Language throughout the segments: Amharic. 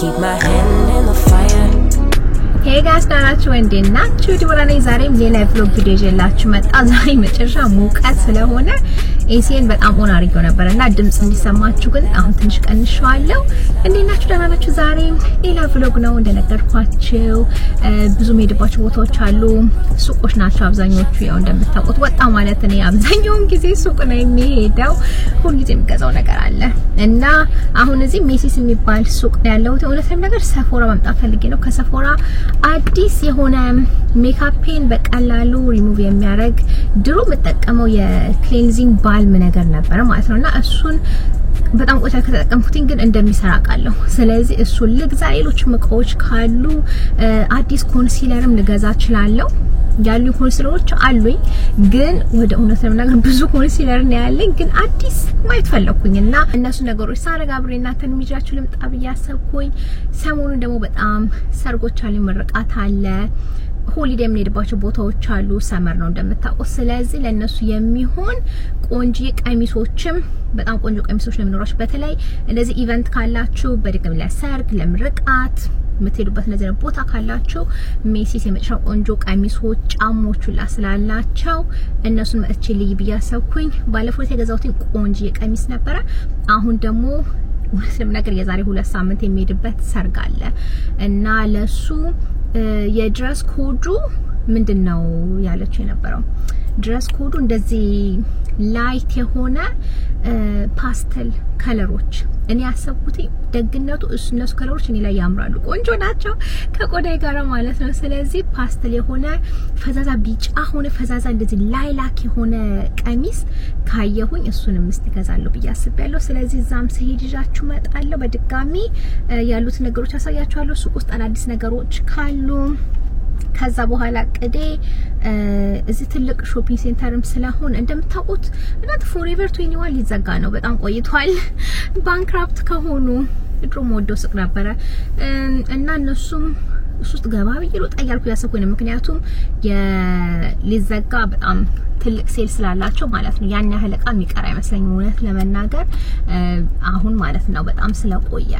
keep my hand in the fire. Hey guys, ናችሁ እንዴናችሁ? ዲቦራኔ ዛሬም ሌላ vlog ቪዲዮ ይዤላችሁ መጣ። ዛሬ መጨረሻ ሙቀት ስለሆነ ኤሲን በጣም ኦን አድርጌው ነበርና ድምጽ እንዲሰማችሁ ግን አሁን ትንሽ ቀንሼዋለሁ። እንዴናችሁ? ደህና ናችሁ? ዛሬም ሌላ vlog ነው እንደነገርኳችሁ። ብዙ ሜድባችሁ ቦታዎች አሉ። ሱቆች ናቸው አብዛኞቹ። ያው እንደምታውቁት ወጣ ማለት ነው አብዛኛውን ጊዜ ሱቅ ነው የሚሄደው። ሁሉ ጊዜ የሚገዛው ነገር አለ እና አሁን እዚህ ሜሲስ የሚባል ሱቅ ያለው እውነትም ነገር ሰፎራ መምጣት ፈልጌ ነው። ከሰፎራ አዲስ የሆነ ሜካፕን በቀላሉ ሪሙቭ የሚያደርግ ድሮ መጠቀመው የክሊንዚንግ ባልም ነገር ነበር ማለት ነውና እሱን በጣም ቆይታ ከተጠቀምኩኝ ግን እንደሚሰራ ቃለሁ። ስለዚህ እሱን ልግዛ። ሌሎች መቆዎች ካሉ አዲስ ኮንሲለርም ልገዛ እችላለሁ። ያሉ ኮንሲለሮች አሉኝ ግን ወደ እውነት ለመናገር ብዙ ኮንሲለር ነው ያለኝ ግን አዲስ ማየት ፈለኩኝና እነሱ ነገሮች ሳረጋብሬና ተንሚጃችሁ ልምጣ ብያሰብኩኝ። ሰሞኑን ደግሞ በጣም ሰርጎች አሉ፣ ምርቃት አለ፣ ሆሊዴይ የምንሄድባቸው ቦታዎች አሉ። ሰመር ነው እንደምታውቁት። ስለዚህ ለነሱ የሚሆን ቆንጆ ቀሚሶችም በጣም ቆንጆ ቀሚሶች ለምኖራችሁ በተለይ እንደዚህ ኢቨንት ካላችሁ በድግም ለሰርግ ለምርቃት ምትሄዱበት ነገር ቦታ ካላችሁ ሜሲስ የመጨረሻ ቆንጆ ቀሚሶች ጫሞቹ ላስላላቸው እነሱን መጥቼልይ ብያሰብኩኝ። ባለፈው የተገዛሁት ቆንጆ ቀሚስ ነበረ። አሁን ደግሞ ወስለም ነገር የዛሬ 2 ሳምንት የሚሄድበት ሰርግ አለ እና ለሱ የድረስ ኮዱ ምንድነው ያለችው የነበረው ድረስ ኮዱ እንደዚህ ላይት የሆነ ፓስተል ከለሮች እኔ ያሰብኩት ደግነቱ እነሱ ከለሮች እኔ ላይ ያምራሉ፣ ቆንጆ ናቸው ከቆዳዬ ጋር ማለት ነው። ስለዚህ ፓስተል የሆነ ፈዛዛ ቢጫ ሆነ ፈዛዛ እንደዚህ ላይላክ የሆነ ቀሚስ ካየሁኝ እሱንም እስተገዛለሁ ብያስባለሁ። ስለዚህ ዛም ሲሄድ ይዣችሁ መጣለሁ። በድጋሚ ያሉት ነገሮች አሳያችኋለሁ። ሱቅ ውስጥ አዲስ ነገሮች ካሉ ከዛ በኋላ ቀዴ እዚህ ትልቅ ሾፒንግ ሴንተርም ስለሆነ እንደምታውቁት እና ፎሬቨር 21 ሊዘጋ ነው። በጣም ቆይቷል። ባንክራፕት ከሆኑ ድሮ ሞዶ ሱቅ ነበረ እና እነሱም ሱቅ ገባ ብዬ ወጣያልኩ ያሰብኩኝ ምክንያቱም የሊዘጋ በጣም ትልቅ ሴል ስላላቸው ማለት ነው። ያን ያህል እቃ የሚቀር አይመስለኝም እውነት ለመናገር አሁን ማለት ነው በጣም ስለቆየ።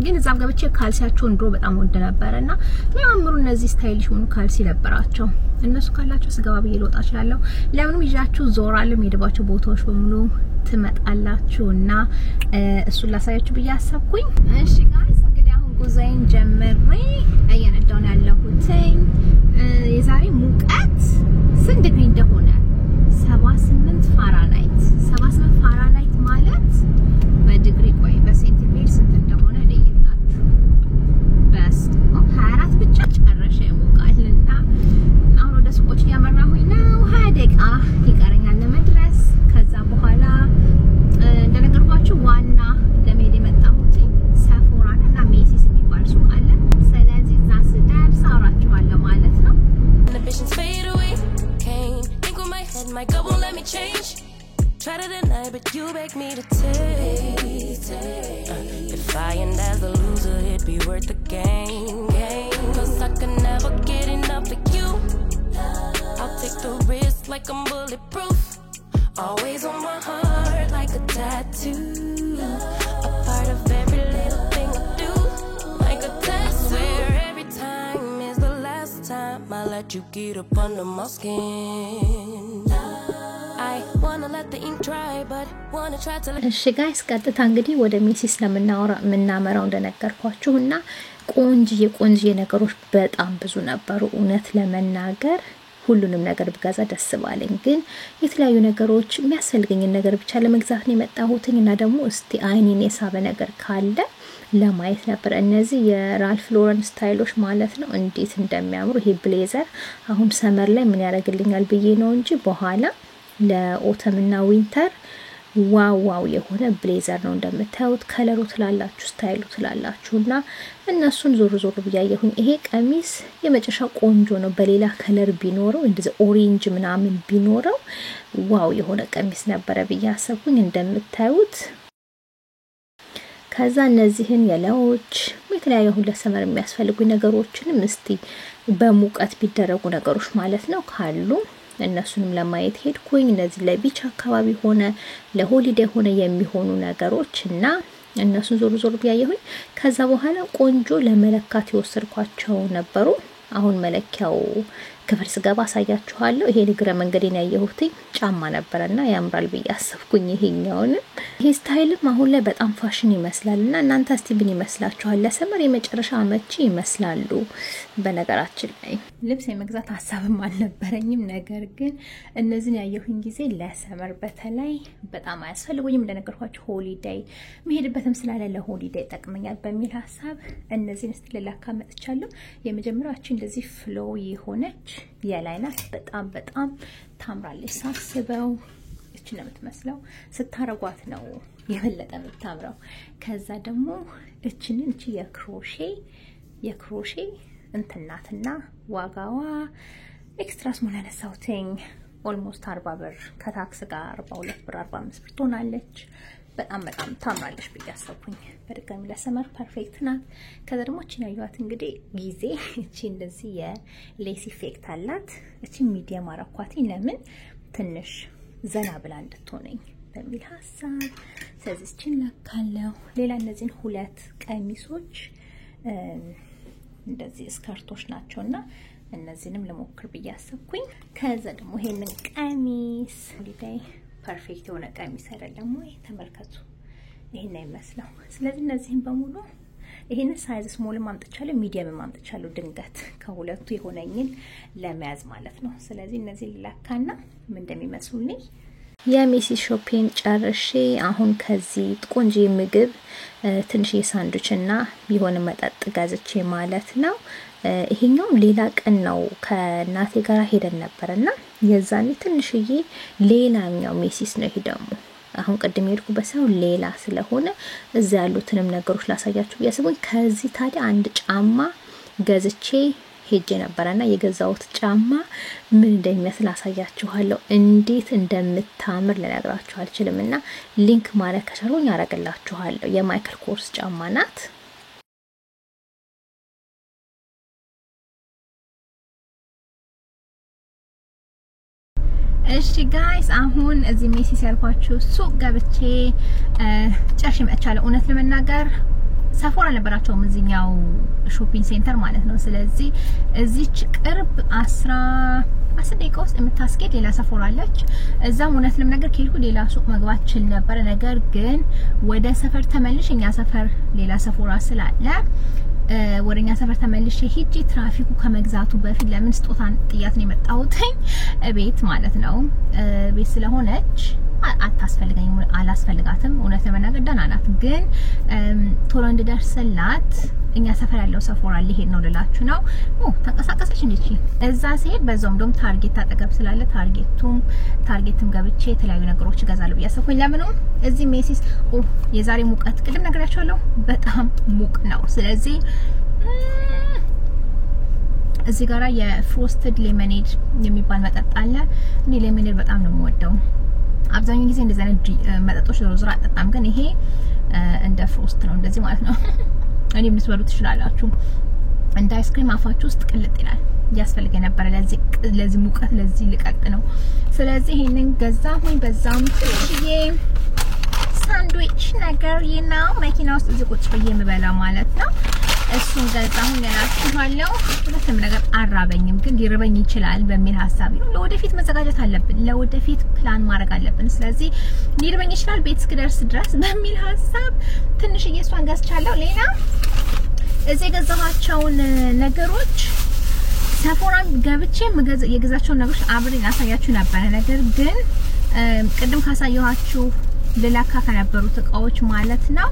ግን እዛም ገብቼ ካልሲያቸውን ድሮ በጣም ወደ ነበርና የሚያምሩ እነዚህ ስታይሊሽ ሆኑ ካልሲ ነበራቸው። እነሱ ካላችሁ ስገባ ብዬ ልወጣ እችላለሁ። ለምንም ይዣችሁ ዞራለሁ። ሄድባችሁ ቦታዎች በሙሉ ትመጣላችሁና እሱን ላሳያችሁ ብዬ አሰብኩኝ። እሺ ጋይስ እንግዲህ አሁን ጉዞዬን ጀምሬ እየነዳሁ ነው ያለሁት። የዛሬ ሙቀት ስንት ዲግሪ እንደሆነ 78 ፋራናይት 78 ፋራናይት ማለት በዲግሪ ቆይ በሴንቲግሬድ ስንት እንደሆነ ለይላችሁ በስ 24 ብቻ ጨረሻ ይሞቃልና አሁን ወደ ሱቆች ያመራሁኝ ነው። 20 ደቂቃ ይቀረኛል ለመድረስ። ከዛ በኋላ እንደነገርኳችሁ ዋና ለመሄድ የመጣሁት ሰፎራ እና ሜሲስ የሚባል ሱቅ አለ። ስለዚህ እዛ ስደርስ አወራችኋለሁ ማለት ነው። My gut won't let me change. Try to deny, but you beg me to take. If I end as a loser, it'd be worth the game. Cause I could never get enough of you. I'll take the risk like I'm bulletproof. Always on my heart like a tattoo. A part of every little thing I do. Like a tattoo. I swear every time is the last time I let you get up under my skin. I wanna let the ink dry but wanna try to. እሺ ጋይስ ቀጥታ እንግዲህ ወደ ሜሲስ ለምናመራው እንደነገርኳችሁና ቆንጆ ነገሮች በጣም ብዙ ነበሩ። እውነት ለመናገር ሁሉንም ነገር ብገዛ ደስ ባለኝ ግን የተለያዩ ነገሮች የሚያስፈልገኝ ነገር ብቻ ለመግዛት ነው የመጣሁትና ደግሞ እስቲ አይኔን የሳበ ነገር ካለ ለማየት ነበር። እነዚህ የራልፍ ሎረን ስታይሎች ማለት ነው እንዴት እንደሚያምሩ። ይሄ ብሌዘር አሁን ሰመር ላይ ምን ያደርግልኛል ብዬ ነው እንጂ በኋላ ለኦተምና ዊንተር ዋው የሆነ ብሌዘር ነው እንደምታዩት። ከለሩ ትላላችሁ ስታይሉ ትላላችሁና እነሱን ዞር ብያየሁኝ። ይሄ ቀሚስ የመጨረሻ ቆንጆ ነው። በሌላ ከለር ቢኖረው እንደዚህ ኦሬንጅ ምናምን ቢኖረው ዋው የሆነ ቀሚስ ነበር ብያሰብኩኝ እንደምታዩት። ከዛ እነዚህን የለዎች የተለያዩ ሁሉ ሰመር የሚያስፈልጉ ነገሮችንም እስቲ በሙቀት ቢደረጉ ነገሮች ማለት ነው ካሉ እነሱንም ለማየት ሄድኩኝ። እነዚህ ለቢች አካባቢ ሆነ ለሆሊዴይ ሆነ የሚሆኑ ነገሮችና እነሱን ዞር ቢያየሁኝ ከዛ በኋላ ቆንጆ ለመለካት ይወስርኳቸው ነበሩ አሁን መለኪያው ክፍል ስገባ አሳያችኋለሁ ይሄ ንግረ መንገዴን ያየሁት ጫማ ነበርና ያምራል በያሰብኩኝ ይሄኛውን ይሄ ስታይልም አሁን ላይ በጣም ፋሽን ይመስላልና እናንተ እስቲ ምን ይመስላችኋል ለሰመር የመጨረሻ አመቺ ይመስላሉ በነገራችን ላይ ልብስ የመግዛት ሐሳብም አልነበረኝም ነገር ግን እነዚህን ያየሁኝ ጊዜ ለሰመር በተለይ በጣም አያስፈልጉኝም እንደነገርኳችሁ ሆሊዴይ መሄድበትም ስላለ ለሆሊዴይ ተጠቅመኛል በሚል ሐሳብ እነዚህን እስቲ ለላካ መጥቻለሁ የመጀመሪያችን እንደዚህ ፍሎ ይሆነች የላይናት በጣም ታምራለች ሳስበው እቺ ነው የምትመስለው ስታረጓት ነው የበለጠ የምታምረው ከዛ ደግሞ እቺ የክሮሼ እንትናትና ዋጋዋ ኤክስትራ ስሞል ያነሳውኝ ኦልሞስት 40 ብር ከታክስ ጋር 42 ብር 45 ብር ትሆናለች በጣም ታምራለች በያሰብኩኝ በድጋሚ ለሰመር ፐርፌክት ናት ከዛ ደግሞ እቺ ያዩት እንግዲህ ጊዜ እቺ እንደዚህ የሌስ ኢፌክት አላት እቺ ሚዲየም አራኳቲ ለምን ትንሽ ዘና ብላ እንድትሆነኝ በሚል ሐሳብ ስለዚህ እቺን ለካለው ሌላ እነዚህን ሁለት ቀሚሶች እንደዚህ ስካርቶች ናቸውና እነዚህንም ለሞክር በያሰብኩኝ ከዛ ደግሞ ይሄንን ቀሚስ ሊዳይ ፐርፌክት የሆነ ቀሚስ አይደለም ወይ ተመልከቱ ይሄን አይመስለው ስለዚህ እነዚህን በሙሉ ይሄን ሳይዝ ስሞል ማምጣቻለሁ ሚዲየም ማምጣቻለሁ ድንገት ከሁለቱ የሆነኝን ለመያዝ ማለት ነው ስለዚህ እነዚህ ለካና ምን እንደሚመስሉልኝ የሜሲስ ሾፒንግ ጨርሼ አሁን ከዚህ ቆንጆ ምግብ ትንሽ የሳንድዊችና የሆነ መጠጥ ጋዝቼ ማለት ነው ይሄኛው ሌላ ቀን ነው ከናቴ ጋር ሄደን ነበርና የዛኔ ትንሽዬ ሌላኛው ሜሲስ ነው ሄደሙ አሁን ቀድም ሄድኩበት ሰው ሌላ ስለሆነ እዛ ያሉትንም ነገሮች ላሳያችሁ ያስቡኝ ከዚህ ታዲያ አንድ ጫማ ገዝቼ ሄጄ ነበርና የገዛውት ጫማ ምን እንደሚመስል አሳያችኋለሁ እንዴት እንደምታምር ለነግራችሁ አልችልምና ሊንክ ማድረግ ከቻልኩኝ አረጋላችኋለሁ የማይክል ኮርስ ጫማ ናት እሺ ጋይስ አሁን እዚህ ሜሲስ ያልኳችሁ ሱቅ ገብቼ ጨርሼ መጥቻለሁ እውነት ለመናገር ሰፎራ ነበራቸውም እዚህኛው ሾፒንግ ሴንተር ማለት ነው ስለዚህ እዚች ቅርብ 10 ደቂቃ ውስጥ የምታስኬድ ሌላ ሰፎራ አለች እዛም እውነት ለመናገር ከሄድኩ ሌላ ሱቅ መግባት ችል ነበር ነገር ግን ወደ ሰፈር ተመልሼኛ ሰፈር ሌላ ሰፎራ ስላለ ወረኛ ሰፈር ተመልሼ ሄጄ ትራፊኩ ከመግዛቱ በፊት ለምን ስጦታን ጥያት ነው የመጣሁትኝ ቤት ማለት ነው ቤት ስለሆነች አታስፈልገኝ አላስፈልጋትም እውነት ለመናገር ደህና ናት ግን ቶሎ እንድደርስላት እኛ ሰፈር ያለው ሰፎራ ሊሄድ ነው ልላችሁ ነው ተንቀሳቀሰች እንዴ እዛ ሲሄድ በዛውም ደም ታርጌት አጠገብ ስላለ ታርጌትም ገብቼ የተለያዩ ነገሮች ገዛለሁ በያሰብኩኝ ለምን ነው እዚህ ሜሲስ የዛሬ ሙቀት ቅድም ነግራችኋለሁ በጣም ሙቅ ነው ስለዚህ እዚህ ጋራ የፍሮስትድ ሌሞኔድ የሚባል መጠጥ አለ እኔ ሌሞኔድ በጣም ነው የምወደው አብዛኛው ጊዜ እንደዛ አይነት መጠጦች ዙራ አጣጣም ግን ይሄ እንደ ፍሮስት ነው እንደዚህ ማለት ነው እኔ ምንስበሉ ትችላላችሁ እንደ አይስክሪም አፋችሁ ውስጥ ቅልጥ ይላል ያስፈልገ ነበር ለዚህ ሙቀት ለዚህ ልቀጥ ነው ስለዚህ ይሄንን ገዛሁኝ በዛም ትንሽዬ ሳንድዊች ነገር ይናው መኪና ውስጥ እዚህ ቁጭ ብዬ የምበላ ማለት ነው እሱን ገዛሁኝ እላችኋለሁ ሁለቱም ነገር አራበኝም ግን ሊርበኝ ይችላል በሚል ሐሳብ ነው ለወደፊት መዘጋጀት አለብን ለወደፊት ፕላን ማድረግ አለብን ስለዚህ ሊርበኝ ይችላል ቤት እስክደርስ ድረስ በሚል ሐሳብ ትንሽዬ እሷን ገዝቻለሁ ሌላ እዚህ ገዛኋቸውን ነገሮች ሰፎራን ገብቼ የገዛቸውን ነገሮች አብሬ አሳያችሁ ነበር ነገር ግን ቀደም ካሳየኋችሁ ለላካ ከነበሩት እቃዎች ማለት ነው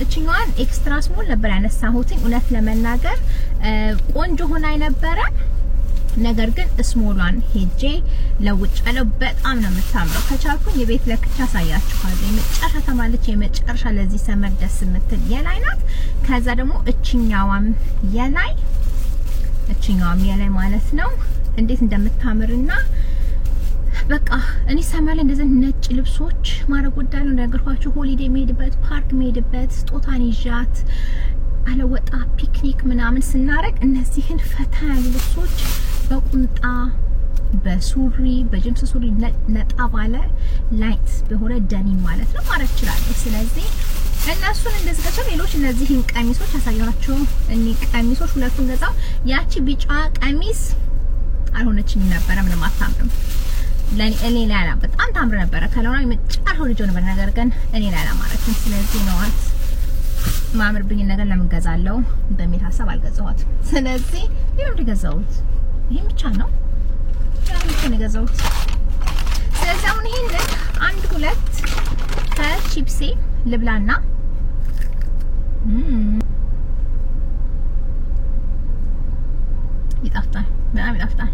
እቺኛዋን ኤክስትራ ስሞል ነበር ያነሳሁት እውነት ለመናገር ቆንጆ ሆና ነበር ነገር ግን ስሞሏን ሄጄ ለውጫለው በጣም ነው የምታምረው ከቻልኩኝ የቤት ለክቻ አሳያችኋለሁ የመጨረሻ ተማለች የመጨረሻ ለዚህ ሰመር ደስ የምትል የላይ ናት ከዛ ደግሞ እቺኛዋም የላይ ማለት ነው እንዴት እንደምታምርና በቃ እኔ ሰማለ እንደዚህ ነጭ ልብሶች ማረግ ወዳለው ነገርኳችሁ ሆሊዴይ መሄድበት ፓርክ መሄድበት ስጦታን ይዣት አለወጣ ፒክኒክ ምናምን ስናረግ እነዚህን ፈታ ያሉ ልብሶች በቁምጣ በሱሪ በጂንስ ሱሪ ነጣ ባለ ላይት በሆነ ደኒም ማለት ነው ማረግ ይችላል ስለዚህ እነሱን እንደዚህ ገዛው ሌሎች እነዚህን ቀሚሶች አሳያችሁ እኒ ቀሚሶች ሁለቱን ገዛው ያቺ ቢጫ ቀሚስ አልሆነችኝ ነበር ምንም አታምርም ለኔ ላላ በጣም ታምር ነበር ከለሯ የመጨረሻው ልጅ ነበር ነገር ግን እኔ ላላ ማለትም ስለዚህ ነው ማምርብኝ ነገር ለምን ገዛለው በሚል ሐሳብ አልገዛሁት ስለዚህ ይሄን ገዛሁት ይሄ ብቻ ነው ያንን ገዛሁት ስለዚህ አሁን ይሄን አንድ ሁለት ከቺፕሲ ልብላና ይጣፍጣል በጣም ይጣፍጣል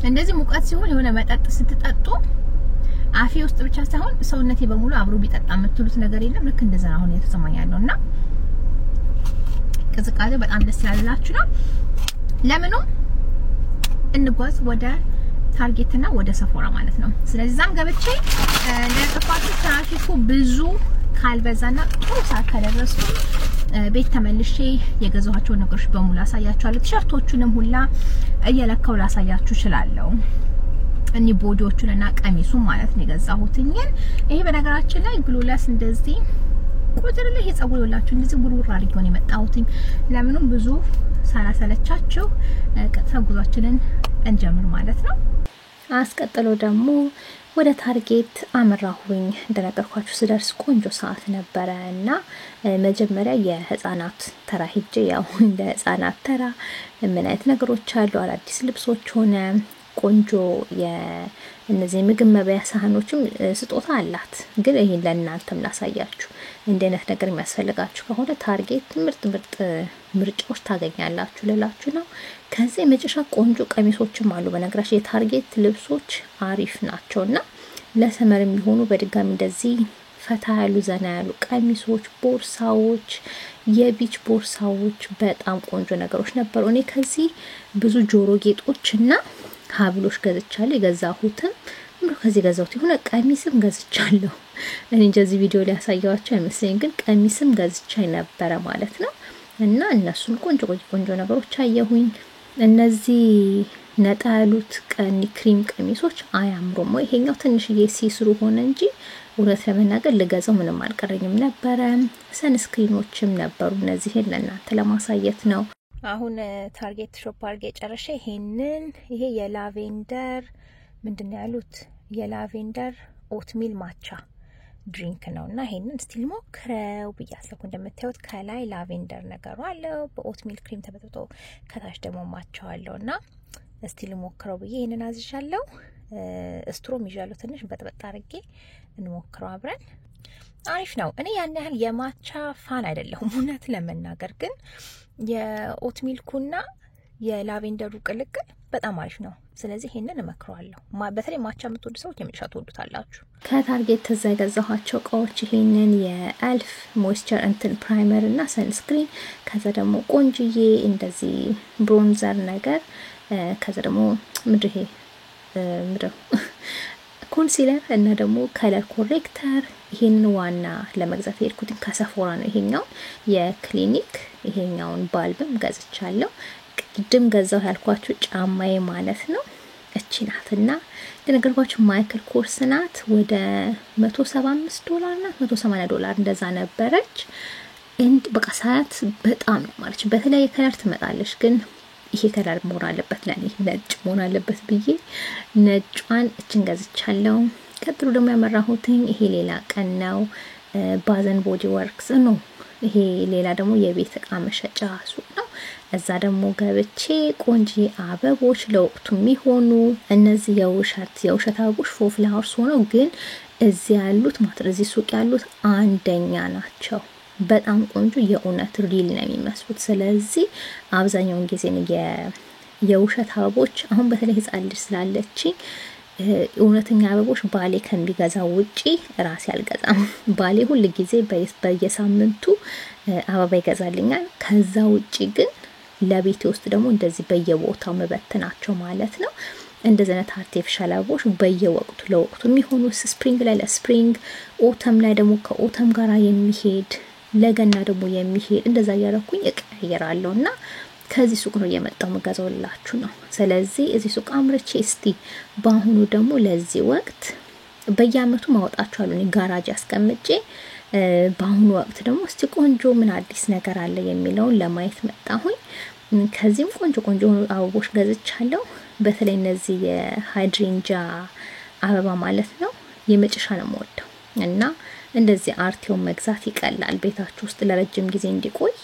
እንደዚህ ሙቀት ሲሆን የሆነ መጠጥ ስትጠጡ አፊ ውስጥ ብቻ ሳይሆን ሰውነቴ በሙሉ አብሮ ቢጠጣ የምትሉት ነገር የለም ልክ እንደዛ አሁን የተሰማኛለውና ከዝቃዜ በጣም ደስ ያላችሁ ነው ለምንም እንጓዝ ወደ ታርጌትና ወደ ሰፎራ ማለት ነው ስለዚህ ዛም ገብቼ ለጥፋቱ ትራፊኩ ብዙ ካልበዛና ጥሩ ሰዓት ከደረስኩ ቤት ተመልሼ የገዛኋቸው ነገሮች በሙሉ አሳያችኋለሁ ቲሸርቶቹንም ሁላ እየለካው ላሳያችሁ እችላለሁ እኒ ቦዲዎቹንና ቀሚሱን ማለት ነው የገዛሁትኝ ይሄ በነገራችን ላይ ግሉለስ እንደዚህ ቁጥር ላይ የጸጉር ይላችሁ እንደዚህ ጉሩራ አድርጎ ነው የመጣሁትኝ ለምንም ብዙ ሳላሰለቻችሁ ቀጥታ ጉዟችንን እንጀምር ማለት ነው አስቀጥሎ ደግሞ ወደ ታርጌት አመራሁኝ እንደነገርኳችሁ ስደርስ ቆንጆ ሰዓት ነበርና መጀመሪያ የህፃናት ተራ ሄጄ ያው እንደ ህፃናት ተራ ምን አይነት ነገሮች አሉ አዲስ ልብሶች ሆነ ቆንጆ የእነዚህ ምግብ መብያ ሳህኖችም ስጦታ አላት ግን ይሄን ለእናንተም ላሳያችሁ እንደነት ነገር የሚያስፈልጋችሁ ከሆነ ታርጌት ምርጥ ምርጫዎች ታገኛላችሁ ለላችሁ ነው ከዚህ መጨረሻ ቆንጆ ቀሚሶችም አሉ በነገራችን የታርጌት ልብሶች አሪፍ ናቸውና ለሰመር የሚሆኑ በድጋሚ እንደዚህ ፈታ ያሉ ዘና ያሉ ቀሚሶች ቦርሳዎች የቢች ቦርሳዎች በጣም ቆንጆ ነገሮች ነበሩ እኔ ከዚህ ብዙ ጆሮ ጌጦችና ሀብሎች ገዝቻለሁ የገዛሁትም ከዚህ ገዛሁት የሆነ ቀሚስም ገዝቻለሁ እኔ እንደዚህ ቪዲዮ ላይ ያሳያችሁ አይመስለኝም ግን ቀሚስም ገዝቻይ ነበር ማለት ነው እና እነሱን ቆንጆ ነገሮች አየሁኝ እነዚህ ነጣ ያሉት ቀኒ ክሪም ቀሚሶች አያምሩም ይሄኛው ትንሽዬ ሲስሩ ሆነ እንጂ እውነት ለመናገር ልገዛው ምንም አልቀረኝም ነበር ሰንስክሪኖችም ነበሩ እነዚህን ለእናንተ ለማሳየት ነው አሁን ታርጌት ሾፕ አርጌ ጨርሼ ይሄ የላቬንደር ምንድነው ያሉት የላቬንደር ኦትሚል ማቻ ድሪንክ ነውና ይሄንን ስቲል ሞክረው በያሰኩ እንደምታዩት ከላይ ላቬንደር ነገሩ አለው በኦትሚል ክሪም ተበጥብጦ ከታች ደግሞ ማቻው አለውና ስቲል ሞክረው በየ ይሄንን አዝሻለሁ ስትሮም ይዣለሁ ትንሽ በጥበጥ አርጌ እንሞክረው አብረን አሪፍ ነው እኔ ያን ያህል የማቻ ፋን አይደለሁም እውነት ለመናገር ግን የኦትሚልኩና የላቬንደሩ ቅልቅል በጣም አሪፍ ነው ስለዚህ ይሄንን እመክራለሁ በተለይ ማቻ የምትወዱ ሰዎች የምትሻቱ ወዱታላችሁ ከታርጌት ተዘጋጀኋቸው እቃዎች ይሄንን የአልፍ ሞይስቸር እንትን ፕራይመር እና ሰንስክሪን ከዛ ደግሞ ቆንጅዬ እንደዚህ ብሮንዘር ነገር ከዛ ደግሞ ምድር ኮንሲለር እና ደግሞ ከለር ኮሬክተር ይሄን ዋና ለመግዛት ሄድኩት ከሰፎራ ነው ይሄኛው የክሊኒክ ይሄኛውን ባልብም ገዝቻለሁ ቅድም ገዛው ያልኳችሁ ጫማዬ ማለት ነው እቺ ናትና ለነገርኳችሁ ማይክል ኮርስ ናት ወደ $175 እና $180 እንደዛ ነበረች እንድ በቃ ሰዓት በጣም ማለት በተለይ ከለር ትመጣለች ግን ይሄ ከለር መሆን አለበት ለኔ ነጭ መሆን አለበት ብዬ ነጭዋን እቺን ገዝቻለሁ ቀጥሎ ደግሞ ያመራሁትኝ ይሄ ሌላ ቀን ነው ባዘን ቦዲ ወርክስ ነው ይሄ ሌላ ደግሞ የቤት እቃ መሸጫ ሱቅ ነው እዛ ደግሞ ገብቼ ቆንጂ አበቦች ለወቅቱ የሚሆኑ እነዚህ የውሸት አበቦች ፎፍላወርስ ሆነው ግን እዚህ ያሉት ማለት እዚህ ሱቅ ያሉት አንደኛ ናቸው በጣም ቆንጆ የኡነት ሪል ነው የሚመስሉት ስለዚህ አብዛኛውን ጊዜ የውሸት አበቦች አሁን በተለይ ህፃን ልጅ ስላለች እውነተኛ አበቦች ባሌ ከሚገዛው ውጪ ራሴ አልገዛም ባሌ ሁሉ ጊዜ በየሳምንቱ አበባ ይገዛልኛል ከዛ ውጪ ግን ለቤቴ ውስጥ ደግሞ እንደዚህ በየቦታው መበተናቸው ማለት ነው እንደዚህ አይነት አርቲፊሻል አበቦች በየወቅቱ ለወቅቱ የሚሆኑ ስፕሪንግ ላይ ለስፕሪንግ ኦተም ላይ ደግሞ ከኦተም ጋራ የሚሄድ ለገና ደግሞ የሚሄድ እንደዛ ያረኩኝ እቀይራለሁና ከዚህ ሱቅ ነው የመጣው መጋዛውላችሁ ነው ስለዚህ እዚህ ሱቅ አምርቼ እስቲ ባሁኑ ደግሞ ለዚህ ወቅት በየአመቱ ማውጣቸዋለሁ ጋራጅ አስቀምጬ በአሁኑ ወቅት ደግሞ እስቲ ቆንጆ ምን አዲስ ነገር አለ የሚለውን ለማየት መጣሁኝ ከዚህም ቆንጆ አበቦች ገዝቻለሁ በተለይ እነዚህ የሃይድሬንጃ አበባ ማለት ነው የመጨረሻ ነው የምወደው እና እንደዚህ አርቲው መግዛት ይቀላል ቤታችሁ ውስጥ ለረጅም ጊዜ እንዲቆይ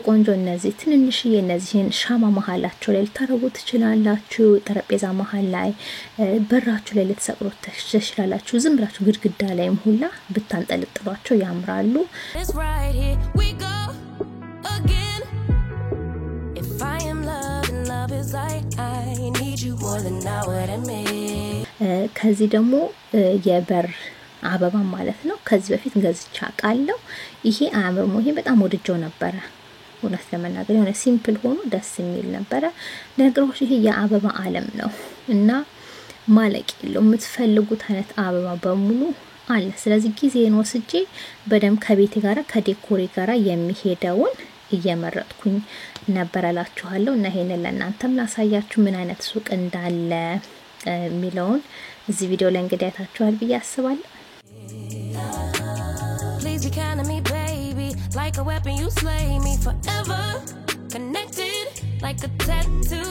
ቆንጆ እነዚህ ትንንሽ የነዚህን ሻማ መሃላቸው ላይ ልታረጉ ትችላላችሁ ጠረጴዛ መሃል ላይ በራችሁ ላይ ልትሰቅሉት ትችላላችሁ ዝም ብላችሁ ግድግዳ ላይም ሁላ ብታንጠልጥሏቸው ያምራሉ ከዚህ ደግሞ የበር አበባ ማለት ነው ከዚህ በፊት ገዝቻ ቃለው ይሄ አያምርም ይሄ በጣም ወድጆ ነበር ወላስ ለመናገር የሆነ ሲምፕል ሆኖ ደስ የሚል ነበር ነገሮች ይሄ የአበባ ዓለም ነው እና ማለቅ የለው የምትፈልጉት አይነት አበባ በሙሉ አለ ስለዚህ ጊዜን ወስጄ በደም ከቤቴ ጋራ ከዴኮሬ ጋራ የሚሄደውን እየመረጥኩኝ ነበርላችኋለሁ እና ይሄንን ለእናንተም ላሳያችሁ ምን አይነት ሱቅ እንዳለ ሚለውን እዚህ ቪዲዮ ላይ እንግዲህ አይታችኋል ብዬ አስባለሁ Please be kind to me baby like a weapon you slay me forever connected like a tattoo